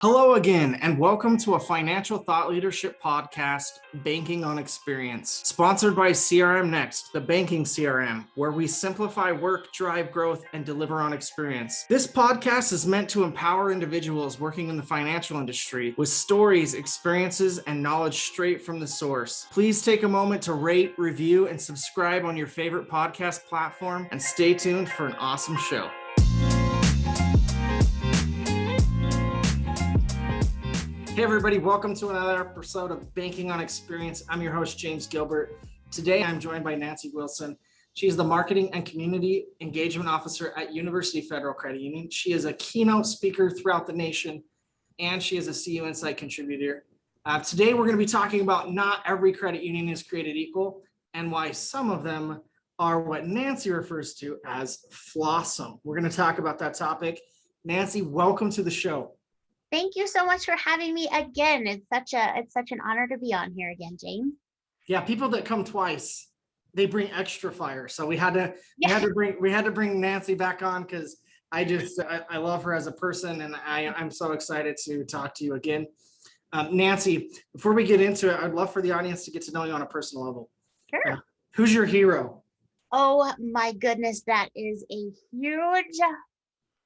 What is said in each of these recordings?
Hello again, and welcome to a financial thought leadership podcast, Banking on Experience, sponsored by CRMNEXT, the banking CRM, where we simplify work, drive growth, and deliver on experience. This podcast is meant to empower individuals working in the financial industry with stories, experiences, and knowledge straight from the source. Please take a moment to rate, review, and subscribe on your favorite podcast platform, and stay tuned for an awesome show. Hey everybody, welcome to another episode of Banking on Experience. I'm your host, James Gilbert. Today I'm joined by Nanci Wilson. She is the Marketing and Community Engagement Officer at University Federal Credit Union. She is a keynote speaker throughout the nation, and she is a CU Insight contributor. Today we're going to be talking about not every credit union is created equal and why some of them are what Nanci refers to as flawsome. We're going to talk about that topic. Nanci, welcome to the show. Thank you so much for having me again. It's such an honor to be on here again, James. Yeah, people that come twice, they bring extra fire. So we had to bring Nanci back on because I love her as a person, and I'm so excited to talk to you again. Nanci, before we get into it, I'd love for the audience to get to know you on a personal level. Sure. Who's your hero? Oh my goodness, that is a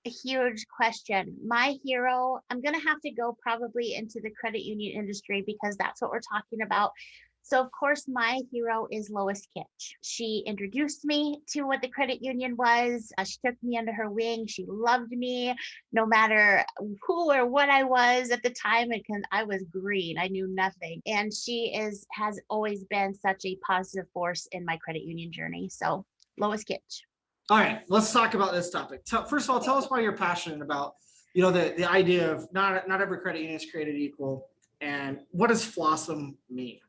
huge question. My hero, I'm going to have to go probably into the credit union industry because that's what we're talking about. So of course, my hero is Lois Kitch. She introduced me to what the credit union was. She took me under her wing. She loved me no matter who or what I was at the time, because I was green. I knew nothing. And she has always been such a positive force in my credit union journey. So Lois Kitch. All right, let's talk about this topic. First of all, tell us why you're passionate about, the idea of not every credit union is created equal, and what does flossom mean?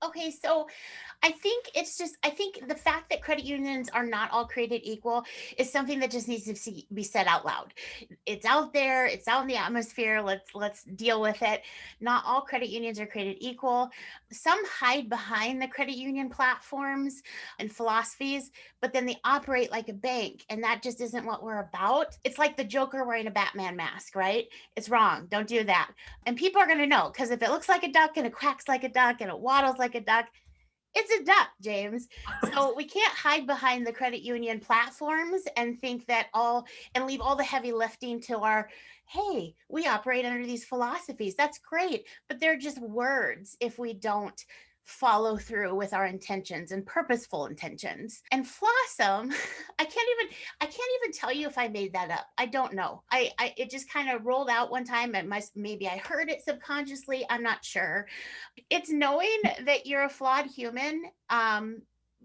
Okay, so I think the fact that credit unions are not all created equal is something that just needs to be said out loud. It's out there, it's out in the atmosphere. Let's deal with it. Not all credit unions are created equal. Some hide behind the credit union platforms and philosophies, but then they operate like a bank, and that just isn't what we're about. It's like the Joker wearing a Batman mask, right? It's wrong. Don't do that. And people are going to know, because if it looks like a duck and it quacks like a duck and it waddles like a duck, it's a duck, James. So we can't hide behind the credit union platforms and think that leave all the heavy lifting to our, hey, we operate under these philosophies. That's great, but they're just words if we don't follow through with our intentions and purposeful intentions. And flossom, I can't even tell you if I made that up. I don't know. It just kind of rolled out one time, and maybe I heard it subconsciously. I'm not sure. It's knowing that you're a flawed human,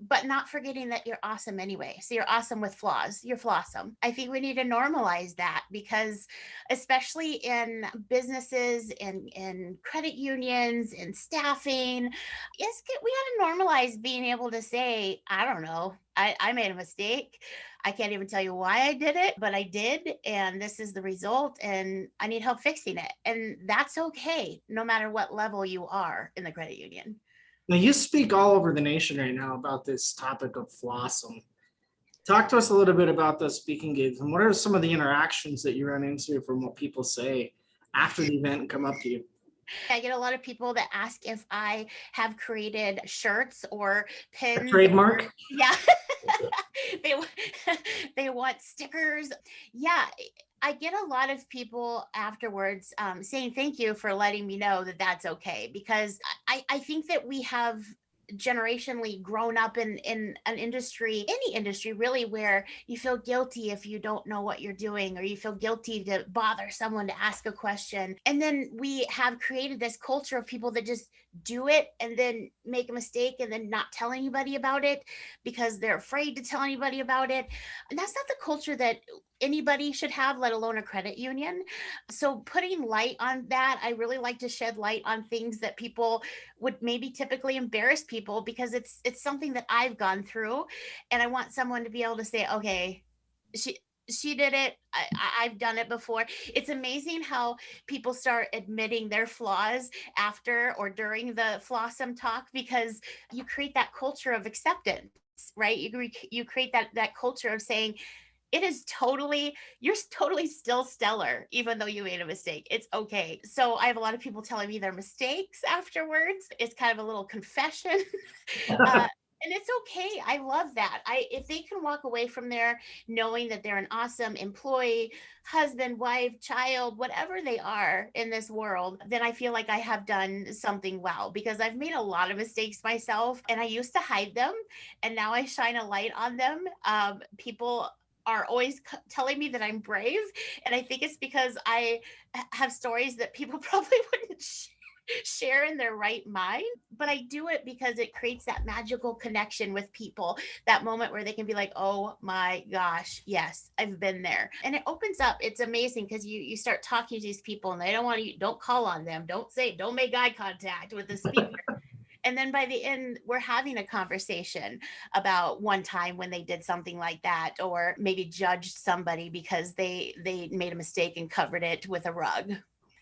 but not forgetting that you're awesome anyway. So you're awesome with flaws. You're flawsome. I think we need to normalize that, because especially in businesses and in credit unions and staffing, we got to normalize being able to say, I don't know, I made a mistake. I can't even tell you why I did it, but I did. And this is the result, and I need help fixing it. And that's okay, no matter what level you are in the credit union. Now, you speak all over the nation right now about this topic of flossom. Talk to us a little bit about those speaking gigs, and what are some of the interactions that you run into from what people say after the event and come up to you? I get a lot of people that ask if I have created shirts or pins. A trademark? Yeah. They want stickers. Yeah. I get a lot of people afterwards saying thank you for letting me know that that's okay, because I think that we have generationally grown up in an industry, any industry really, where you feel guilty if you don't know what you're doing, or you feel guilty to bother someone to ask a question. And then we have created this culture of people that just do it and then make a mistake and then not tell anybody about it because they're afraid to tell anybody about it. And that's not the culture that anybody should have, let alone a credit union. So putting light on that, I really like to shed light on things that people would maybe typically embarrass people, because it's something that I've gone through, and I want someone to be able to say, okay, she did it. I've done it before. It's amazing how people start admitting their flaws after or during the flossom talk, because you create that culture of acceptance, right? You create that culture of saying, you're totally still stellar, even though you made a mistake. It's okay. So I have a lot of people telling me their mistakes afterwards. It's kind of a little confession. uh, and it's okay. I love that. If they can walk away from there knowing that they're an awesome employee, husband, wife, child, whatever they are in this world, then I feel like I have done something well, because I've made a lot of mistakes myself and I used to hide them, and now I shine a light on them. People are always telling me that I'm brave, and I think it's because I have stories that people probably wouldn't share in their right mind, but I do it because it creates that magical connection with people, that moment where they can be like, oh my gosh, yes, I've been there. And it opens up. It's amazing because you start talking to these people and they don't want to, don't call on them, don't make eye contact with the speaker. And then by the end, we're having a conversation about one time when they did something like that, or maybe judged somebody because they made a mistake and covered it with a rug.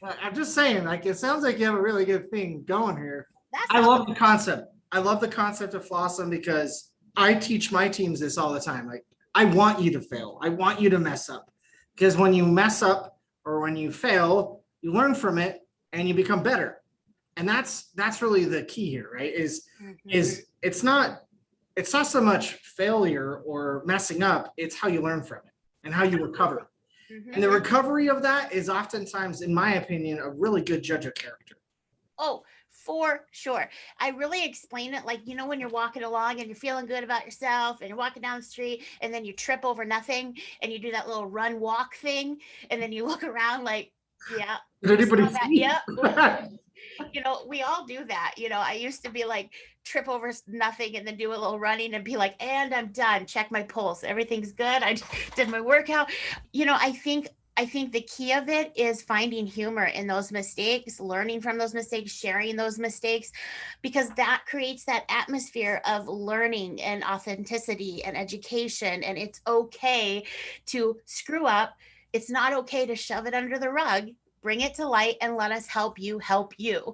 I'm just saying, like, it sounds like you have a really good thing going here. That's I love the concept. I love the concept of Flawsome because I teach my teams this all the time. Like, I want you to fail. I want you to mess up, because when you mess up or when you fail, you learn from it and you become better. And that's really the key here, right? Is it's not so much failure or messing up, it's how you learn from it and how you recover. And the recovery of that is oftentimes, in my opinion, a really good judge of character. Oh, for sure. I really explain it like, when you're walking along and you're feeling good about yourself and you're walking down the street and then you trip over nothing and you do that little run walk thing. And then you look around like, yeah. Did anybody see? Yeah. We all do that. I used to be like trip over nothing and then do a little running and be like, and I'm done. Check my pulse. Everything's good. I did my workout. I think the key of it is finding humor in those mistakes, learning from those mistakes, sharing those mistakes, because that creates that atmosphere of learning and authenticity and education. And it's okay to screw up. It's not okay to shove it under the rug. Bring it to light and let us help you.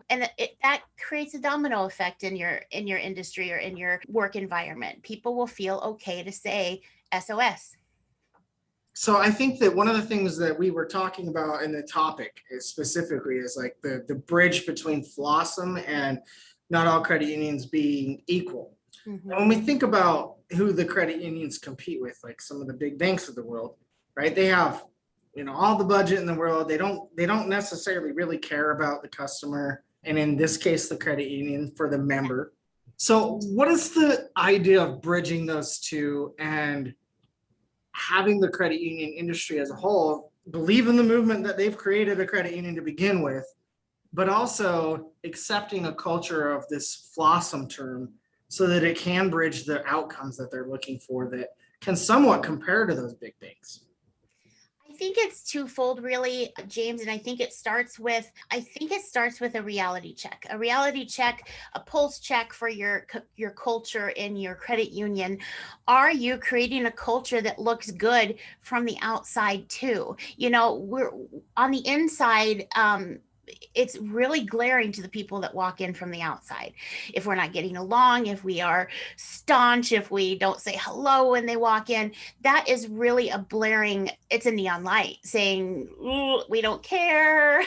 And that creates a domino effect in your industry or in your work environment. People will feel okay to say SOS. So I think that one of the things that we were talking about in the topic specifically is like the bridge between Flawsome and not all credit unions being equal. And when we think about who the credit unions compete with, like some of the big banks of the world, right? They have all the budget in the world. They don't necessarily really care about the customer, and in this case the credit union, for the member. So what is the idea of bridging those two and having the credit union industry as a whole believe in the movement that they've created a credit union to begin with, but also accepting a culture of this Flawsome term so that it can bridge the outcomes that they're looking for that can somewhat compare to those big banks? I think it's twofold, really, James, and I think it starts with a reality check, a pulse check for your culture in your credit union. Are you creating a culture that looks good from the outside too? We're on the inside. It's really glaring to the people that walk in from the outside. If we're not getting along, if we are staunch, if we don't say hello when they walk in, that is really it's a neon light saying, we don't care.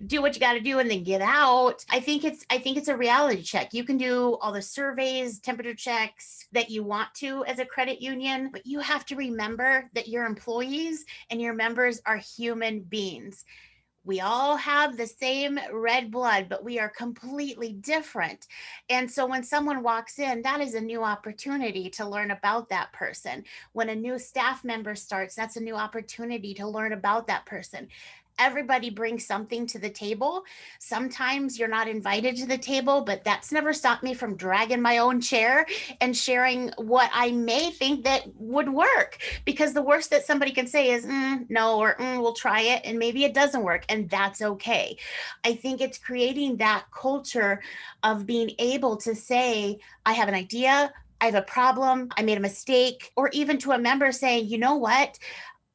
Do what you got to do and then get out. I think it's a reality check. You can do all the surveys, temperature checks that you want to as a credit union, but you have to remember that your employees and your members are human beings. We all have the same red blood, but we are completely different. And so when someone walks in, that is a new opportunity to learn about that person. When a new staff member starts, that's a new opportunity to learn about that person. Everybody brings something to the table. Sometimes you're not invited to the table, but that's never stopped me from dragging my own chair and sharing what I may think that would work. Because the worst that somebody can say is no, or we'll try it, and maybe it doesn't work, and that's okay. I think it's creating that culture of being able to say, I have an idea, I have a problem, I made a mistake, or even to a member saying, you know what?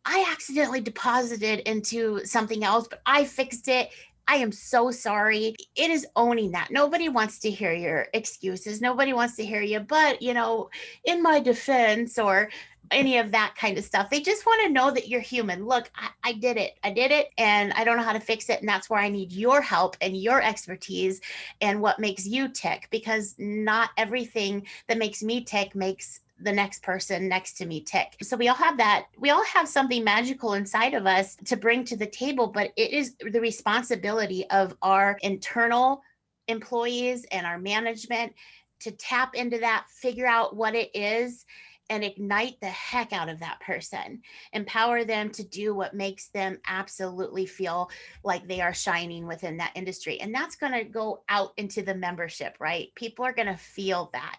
I accidentally deposited into something else, but I fixed it. I am so sorry. It is owning that. Nobody wants to hear your excuses. Nobody wants to hear you, but in my defense or any of that kind of stuff. They just want to know that you're human. Look, I did it. I did it and I don't know how to fix it. And that's where I need your help and your expertise and what makes you tick, because not everything that makes me tick makes the next person next to me tick. So we all have that. We all have something magical inside of us to bring to the table, but it is the responsibility of our internal employees and our management to tap into that, figure out what it is, and ignite the heck out of that person, empower them to do what makes them absolutely feel like they are shining within that industry. And that's going to go out into the membership, right? People are going to feel that.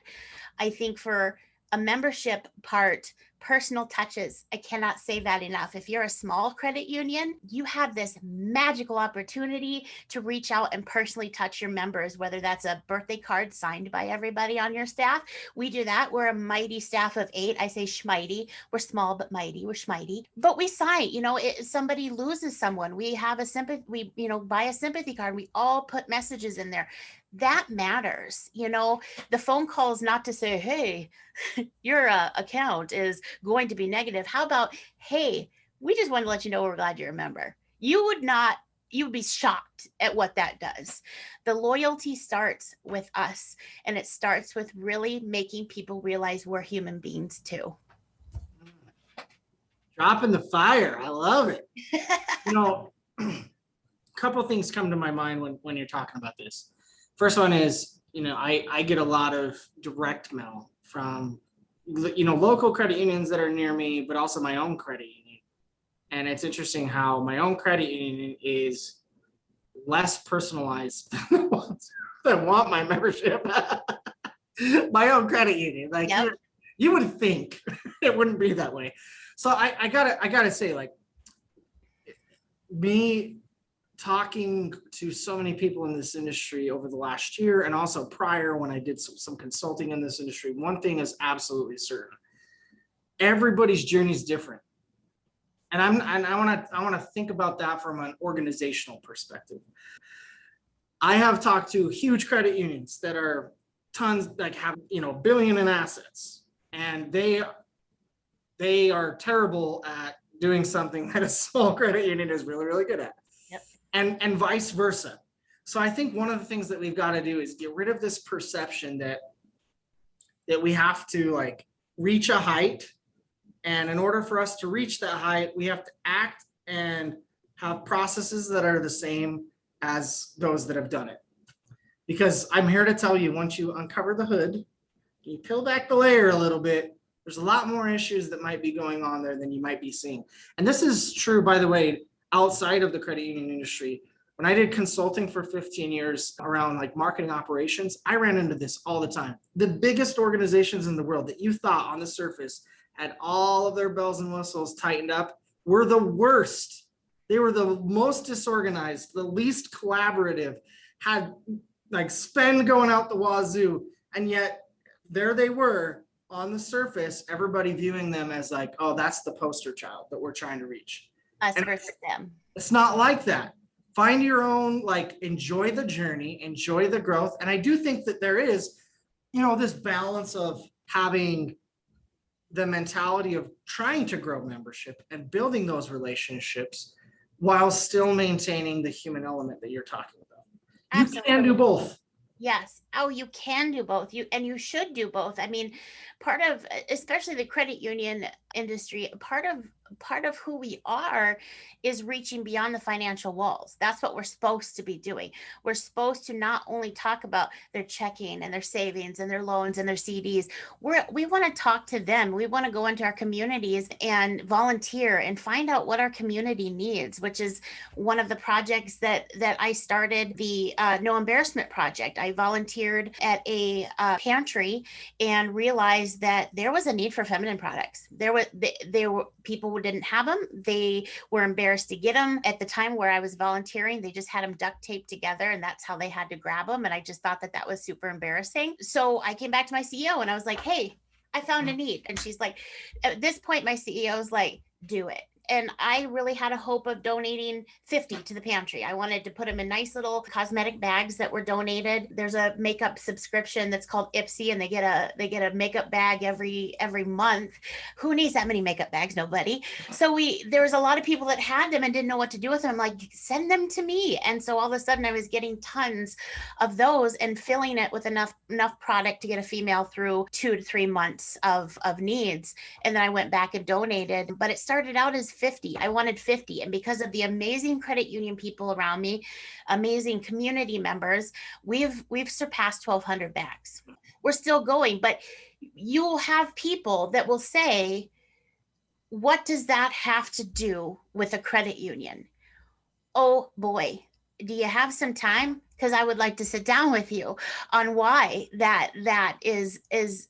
I think for a membership part, personal touches. I cannot say that enough. If you're a small credit union, you have this magical opportunity to reach out and personally touch your members, whether that's a birthday card signed by everybody on your staff. We do that. We're a mighty staff of 8. I say schmighty. We're small but mighty. We're schmighty. But we sign, if somebody loses someone, we have a sympathy, we buy a sympathy card. We all put messages in there. That matters. The phone call is not to say, hey, your account is going to be negative. How about, hey, we just want to let you know we're glad you're a member. You would be shocked at what that does. The loyalty starts with us, and it starts with really making people realize we're human beings too. Dropping the fire. I love it. A couple of things come to my mind when you're talking about this. First one is, I get a lot of direct mail from, local credit unions that are near me, but also my own credit union. And it's interesting how my own credit union is less personalized than the ones that want my membership. My own credit union, like yep. You would think it wouldn't be that way. So I gotta say, like, me talking to so many people in this industry over the last year, and also prior when I did some consulting in this industry, one thing is absolutely certain: everybody's journey is different. And I want to think about that from an organizational perspective. I have talked to huge credit unions that are tons, like have $1 billion in assets, and they are terrible at doing something that a small credit union is really, really good at. And vice versa. So I think one of the things that we've got to do is get rid of this perception that we have to reach a height. And in order for us to reach that height, we have to act and have processes that are the same as those that have done it. Because I'm here to tell you, once you uncover the hood, you peel back the layer a little bit, there's a lot more issues that might be going on there than you might be seeing. And this is true, by the way, outside of the credit union industry. When I did consulting for 15 years around marketing operations, I ran into this all the time. The biggest organizations in the world that you thought on the surface had all of their bells and whistles tightened up were the worst. They were the most disorganized, the least collaborative, had spend going out the wazoo. And yet there they were on the surface, everybody viewing them as oh, that's the poster child that we're trying to reach. Us versus them. It's not like that. Find your own, enjoy the journey, enjoy the growth. And I do think that there is, this balance of having the mentality of trying to grow membership and building those relationships while still maintaining the human element that you're talking about. Absolutely. You can do both. Yes. Oh, you can do both. You should do both. I mean, part of, especially the credit union industry, part of who we are is reaching beyond the financial walls. That's what we're supposed to be doing. We're supposed to not only talk about their checking and their savings and their loans and their CDs. We want to talk to them. We want to go into our communities and volunteer and find out what our community needs, which is one of the projects that I started, the No Embarrassment Project. I volunteered at a pantry and realized that there was a need for feminine products. There were people who didn't have them. They were embarrassed to get them. At the time where I was volunteering, they just had them duct taped together, and that's how they had to grab them. And I just thought that was super embarrassing. So I came back to my CEO and I was like, hey, I found a need. And she's like, at this point, my CEO is like, do it. and I really had a hope of donating 50 to the pantry. I wanted to put them in nice little cosmetic bags that were donated. There's a makeup subscription that's called Ipsy, and they get a makeup bag every month. Who needs that many makeup bags? Nobody. So there was a lot of people that had them and didn't know what to do with them. I'm like, send them to me. And so all of a sudden I was getting tons of those and filling it with enough product to get a female through 2 to 3 months of needs. And then I went back and donated, but it started out as 50. I wanted 50. And because of the amazing credit union people around me, amazing community members, we've surpassed 1,200 bags. We're still going, but you'll have people that will say, what does that have to do with a credit union? Oh boy, do you have some time? Because I would like to sit down with you on why that is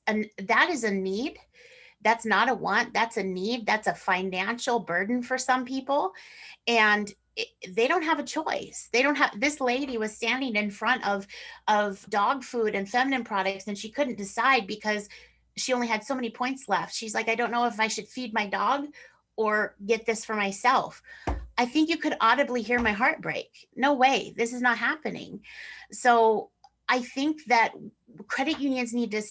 a need. That's not a want, that's a need. That's a financial burden for some people. And they don't have a choice. They don't have. This lady was standing in front of dog food and feminine products, and she couldn't decide because she only had so many points left. She's like, I don't know if I should feed my dog or get this for myself. I think you could audibly hear my heart break. No way, this is not happening. So I think that credit unions need to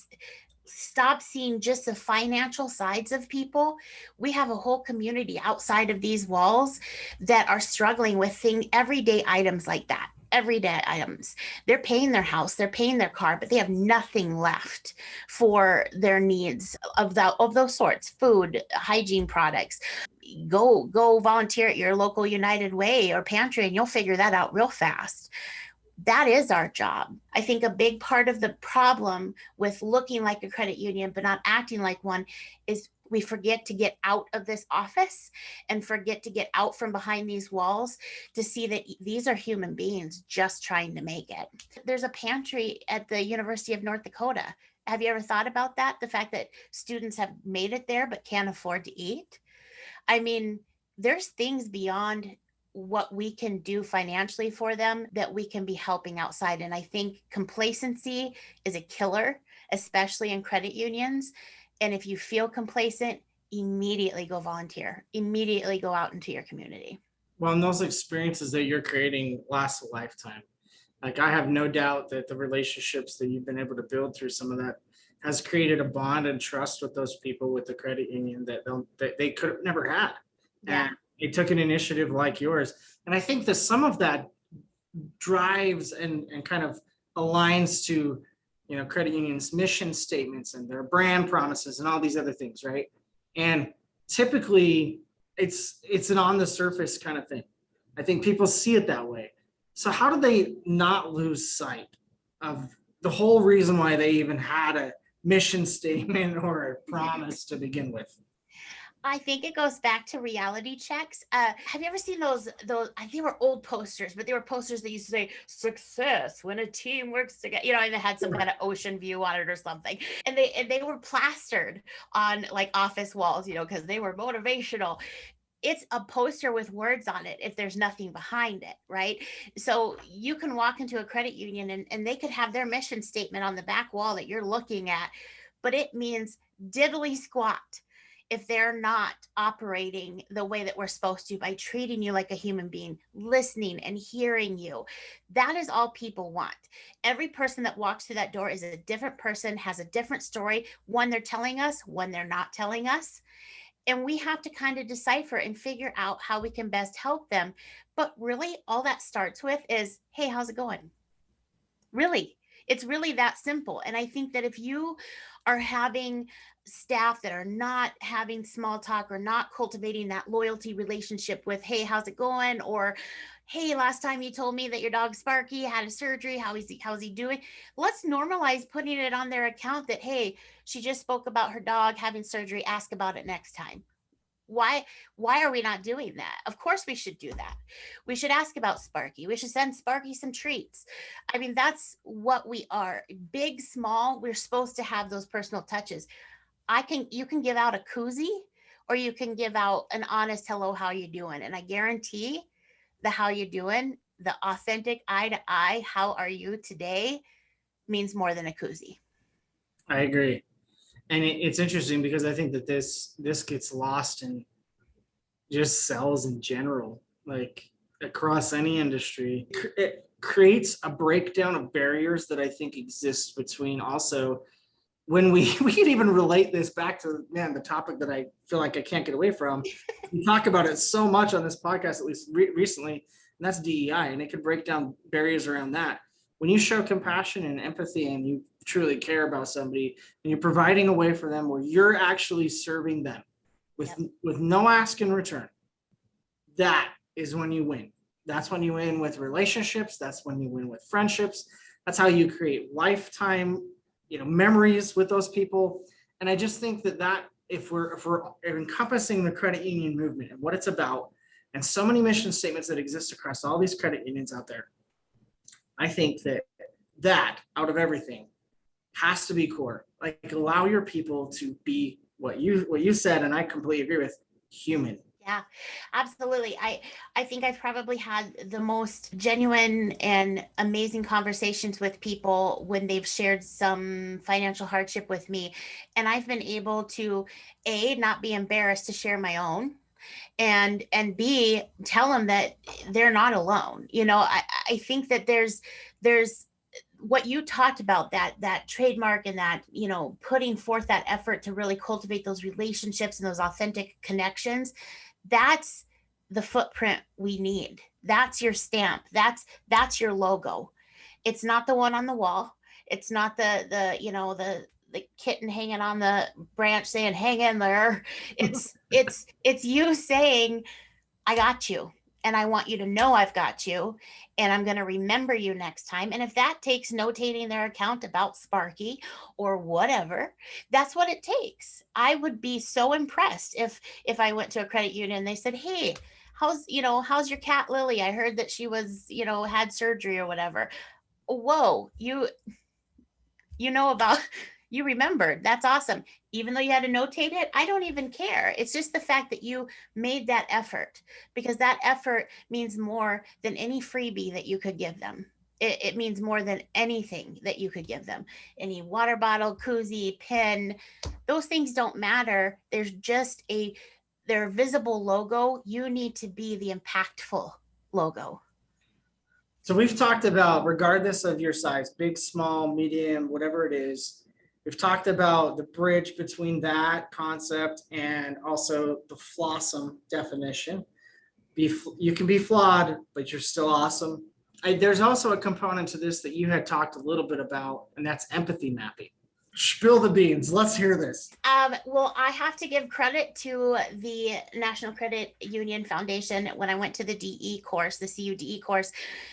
stop seeing just the financial sides of people. We have a whole community outside of these walls that are struggling with everyday items like that. Everyday items. They're paying their house, they're paying their car, but they have nothing left for their needs of those sorts: food, hygiene products. Go volunteer at your local United Way or pantry, and you'll figure that out real fast. That is our job. I think a big part of the problem with looking like a credit union but not acting like one is we forget to get out of this office and forget to get out from behind these walls to see that these are human beings just trying to make it. There's a pantry at the University of North Dakota. Have you ever thought about that? The fact that students have made it there but can't afford to eat? I mean, there's things beyond what we can do financially for them that we can be helping outside. And I think complacency is a killer, especially in credit unions. And if you feel complacent, immediately go volunteer, immediately go out into your community. Well, and those experiences that you're creating last a lifetime. Like, I have no doubt that the relationships that you've been able to build through some of that has created a bond and trust with those people with the credit union that they could have never had. Yeah. And it took an initiative like yours. And I think that some of that drives and kind of aligns to, credit unions' mission statements and their brand promises and all these other things, right? And typically it's an on the surface kind of thing. I think people see it that way. So how do they not lose sight of the whole reason why they even had a mission statement or a promise to begin with? I think it goes back to reality checks. Have you ever seen those? I think they were old posters, but they were posters that used to say "success when a team works together." And they had some kind of ocean view on it or something. And they were plastered on like office walls, because they were motivational. It's a poster with words on it if there's nothing behind it, right? So you can walk into a credit union and they could have their mission statement on the back wall that you're looking at, but it means diddly squat if they're not operating the way that we're supposed to by treating you like a human being, listening and hearing you. That is all people want. Every person that walks through that door is a different person, has a different story, one they're telling us, one they're not telling us. And we have to kind of decipher and figure out how we can best help them. But really, all that starts with is, hey, how's it going? Really, it's really that simple. And I think that if you are having staff that are not having small talk or not cultivating that loyalty relationship with, hey, how's it going? Or, hey, last time you told me that your dog Sparky had a surgery. How's he doing? Let's normalize putting it on their account that, hey, she just spoke about her dog having surgery. Ask about it next time. Why are we not doing that? Of course we should do that. We should ask about Sparky. We should send Sparky some treats. I mean, that's what we are. Big, small, we're supposed to have those personal touches. You can give out a koozie or you can give out an honest hello, how you doing? And I guarantee the how you doing, the authentic eye to eye, how are you today, means more than a koozie. I agree. And it's interesting because I think that this gets lost in just sales in general, like across any industry. It creates a breakdown of barriers that I think exists between also when we can even relate this back to, man, the topic that I feel like I can't get away from. We talk about it so much on this podcast, at least recently, and that's DEI, and it could break down barriers around that. When you show compassion and empathy and you truly care about somebody and you're providing a way for them where you're actually serving them with no ask in return, that is when you win. That's when you win with relationships. That's when you win with friendships. That's how you create lifetime, memories with those people. And I just think that if we're encompassing the credit union movement and what it's about, and so many mission statements that exist across all these credit unions out there, I think that out of everything has to be core. Like, allow your people to be what you said, and I completely agree with, human. Yeah, absolutely. I think I've probably had the most genuine and amazing conversations with people when they've shared some financial hardship with me. And I've been able to, A, not be embarrassed to share my own, and B, tell them that they're not alone. I think that there's what you talked about, that trademark and that, putting forth that effort to really cultivate those relationships and those authentic connections. That's the footprint we need. That's your stamp. That's your logo. It's not the one on the wall. It's not the kitten hanging on the branch saying hang in there. It's you saying, I got you, and I want you to know I've got you, and I'm going to remember you next time. And if that takes notating their account about Sparky or whatever, that's what it takes. I would be so impressed if I went to a credit union and they said, hey, how's your cat Lily? I heard that she was, had surgery or whatever. Whoa, you about you remembered. That's awesome. Even though you had to notate it, I don't even care. It's just the fact that you made that effort, because that effort means more than any freebie that you could give them. It means more than anything that you could give them. Any water bottle, koozie, pen, those things don't matter. There's just their visible logo. You need to be the impactful logo. So we've talked about, regardless of your size, big, small, medium, whatever it is, we've talked about the bridge between that concept and also the flossom definition. You can be flawed, but you're still awesome. There's also a component to this that you had talked a little bit about, and that's empathy mapping. Spill the beans. Let's hear this. Well, I have to give credit to the National Credit Union Foundation. When I went to the DE course, the CUDE course,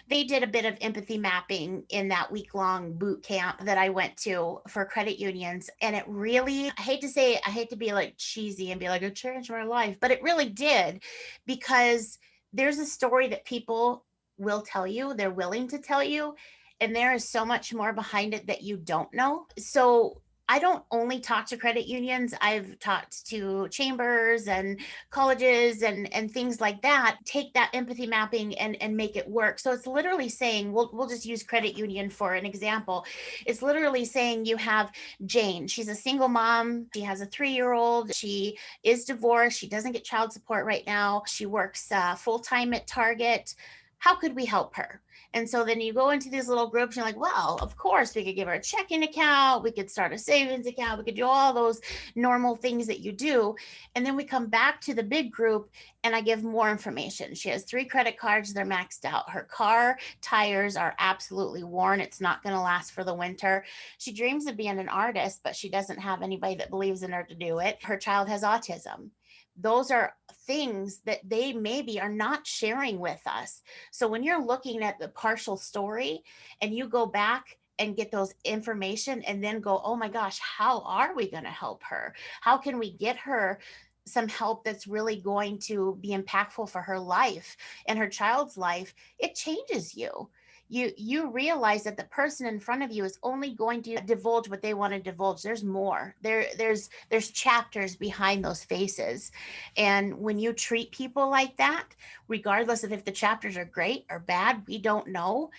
they did a bit of empathy mapping in that week-long boot camp that I went to for credit unions. And it really, I hate to be like cheesy and be like, it changed my life, but it really did, because there's a story that people will tell you, they're willing to tell you, and there is so much more behind it that you don't know. So I don't only talk to credit unions. I've talked to chambers and colleges and things like that. Take that empathy mapping and make it work. So it's literally saying, we'll just use credit union for an example. It's literally saying you have Jane. She's a single mom. She has a 3-year-old. She is divorced. She doesn't get child support right now. She works full-time at Target. How could we help her? And so then you go into these little groups, you're like, well, of course, we could give her a checking account. We could start a savings account. We could do all those normal things that you do. And then we come back to the big group and I give more information. She has 3 credit cards. They're maxed out. Her car tires are absolutely worn. It's not going to last for the winter. She dreams of being an artist, but she doesn't have anybody that believes in her to do it. Her child has autism. Those are things that they maybe are not sharing with us. So when you're looking at the partial story and you go back and get those information and then go, oh my gosh, how are we going to help her? How can we get her some help that's really going to be impactful for her life and her child's life? It changes you. You realize that the person in front of you is only going to divulge what they want to divulge. There's more. There's chapters behind those faces. And when you treat people like that, regardless of if the chapters are great or bad, we don't know.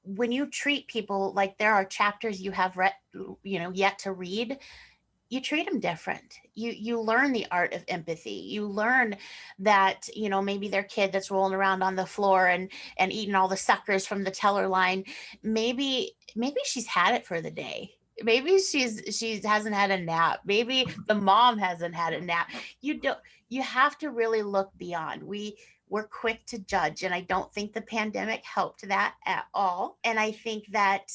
When you treat people like there are chapters you have read, yet to read, you treat them different. You learn the art of empathy. You learn that, maybe their kid that's rolling around on the floor and eating all the suckers from the teller line, maybe she's had it for the day. Maybe she hasn't had a nap. Maybe the mom hasn't had a nap. You have to really look beyond. We're quick to judge, and I don't think the pandemic helped that at all. And I think that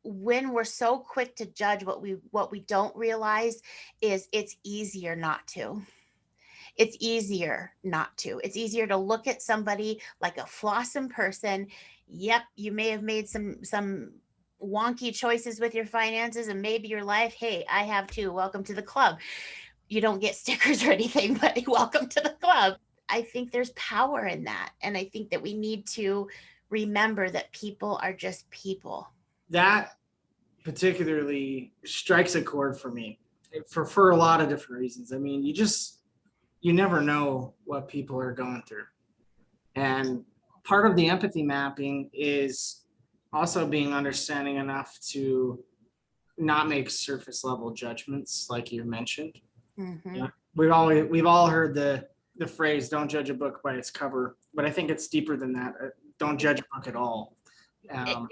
when we're so quick to judge, what we don't realize is it's easier not to. It's easier not to. It's easier to look at somebody like a flossom person. Yep, you may have made some wonky choices with your finances and maybe your life. Hey, I have too. Welcome to the club. You don't get stickers or anything, but welcome to the club. I think there's power in that. And I think that we need to remember that people are just people. That particularly strikes a chord for me for a lot of different reasons. I mean, you never know what people are going through. And part of the empathy mapping is also being understanding enough to not make surface level judgments, like you mentioned. Mm-hmm. Yeah. We've all heard the phrase, don't judge a book by its cover, but I think it's deeper than that. Don't judge a book at all.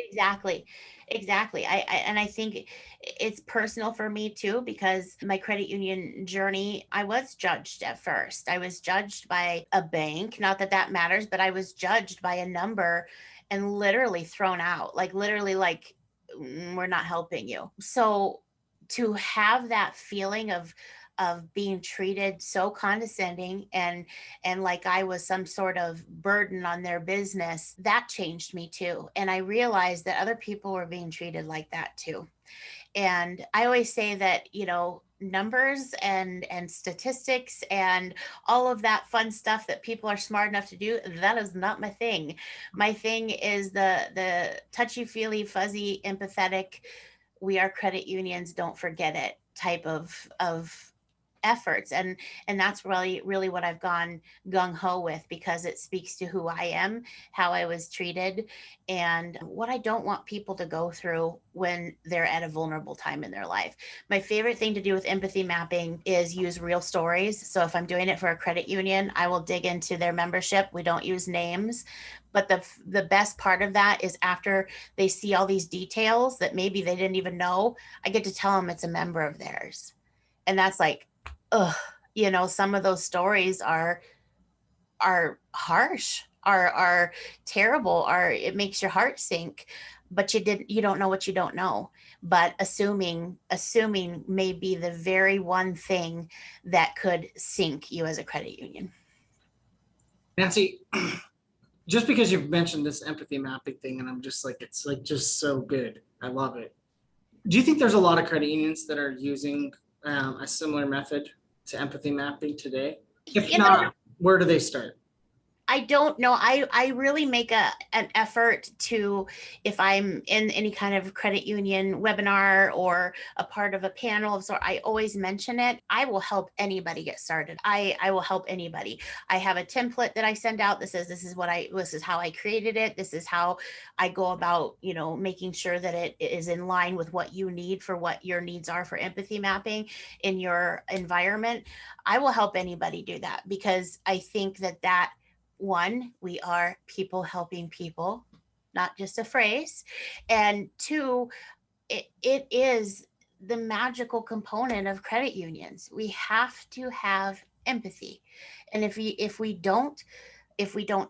Exactly. I think it's personal for me too, because my credit union journey, I was judged at first. I was judged by a bank, not that that matters, but I was judged by a number and literally thrown out, we're not helping you. So to have that feeling of being treated so condescending and like I was some sort of burden on their business, that changed me too. And I realized that other people were being treated like that too. And I always say that, numbers and statistics and all of that fun stuff that people are smart enough to do, that is not my thing. My thing is the touchy feely, fuzzy, empathetic, we are credit unions, don't forget it type of efforts. And that's really what I've gone gung-ho with, because it speaks to who I am, how I was treated, and what I don't want people to go through when they're at a vulnerable time in their life. My favorite thing to do with empathy mapping is use real stories. So if I'm doing it for a credit union, I will dig into their membership. We don't use names. But the best part of that is after they see all these details that maybe they didn't even know, I get to tell them it's a member of theirs. And that's like, ugh, some of those stories are harsh, are terrible, it makes your heart sink, but you don't know what you don't know. But assuming may be the very one thing that could sink you as a credit union. Nanci, just because you've mentioned this empathy mapping thing, and I'm just like, it's like just so good. I love it. Do you think there's a lot of credit unions that are using a similar method to empathy mapping today? If not, where do they start? I don't know. I really make an effort to, if I'm in any kind of credit union webinar or a part of a panel, so I always mention it. I will help anybody get started. I will help anybody. I have a template that I send out that says this is how I created it. This is how I go about, making sure that it is in line with what you need for what your needs are for empathy mapping in your environment. I will help anybody do that, because I think that one, we are people helping people, not just a phrase. And two, it is the magical component of credit unions. We have to have empathy. And if we don't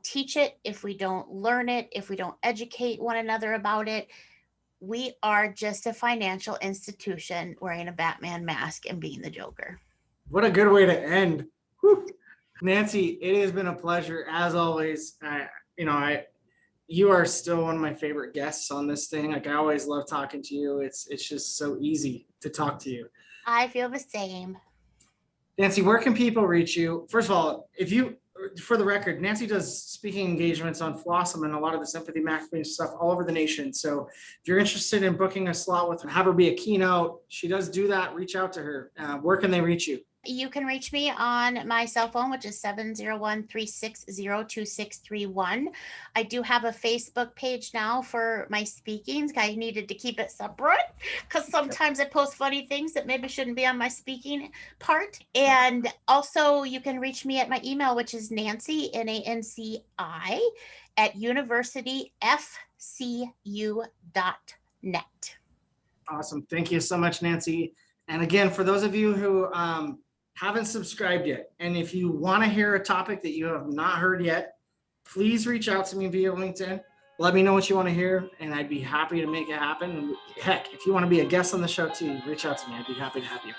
teach it, if we don't learn it, if we don't educate one another about it, we are just a financial institution wearing a Batman mask and being the Joker. What a good way to end. Whew. Nanci, it has been a pleasure as always. You are still one of my favorite guests on this thing. Like, I always love talking to you. It's just so easy to talk to you. I feel the same. Nanci, where can people reach you? First of all, for the record, Nanci does speaking engagements on Flawsome and a lot of this empathy mapping stuff all over the nation. So if you're interested in booking a slot with her, have her be a keynote, she does do that. Reach out to her. Where can they reach you? You can reach me on my cell phone, which is 701-360-2631. I do have a Facebook page now for my speakings. I needed to keep it separate because sometimes I post funny things that maybe shouldn't be on my speaking part. And also you can reach me at my email, which is Nanci, Nanci, at universityfcu.net. Awesome. Thank you so much, Nanci. And again, for those of you who haven't subscribed yet, and if you want to hear a topic that you have not heard yet, please reach out to me via LinkedIn. Let me know what you want to hear, and I'd be happy to make it happen. Heck, if you want to be a guest on the show too, reach out to me. I'd be happy to have you.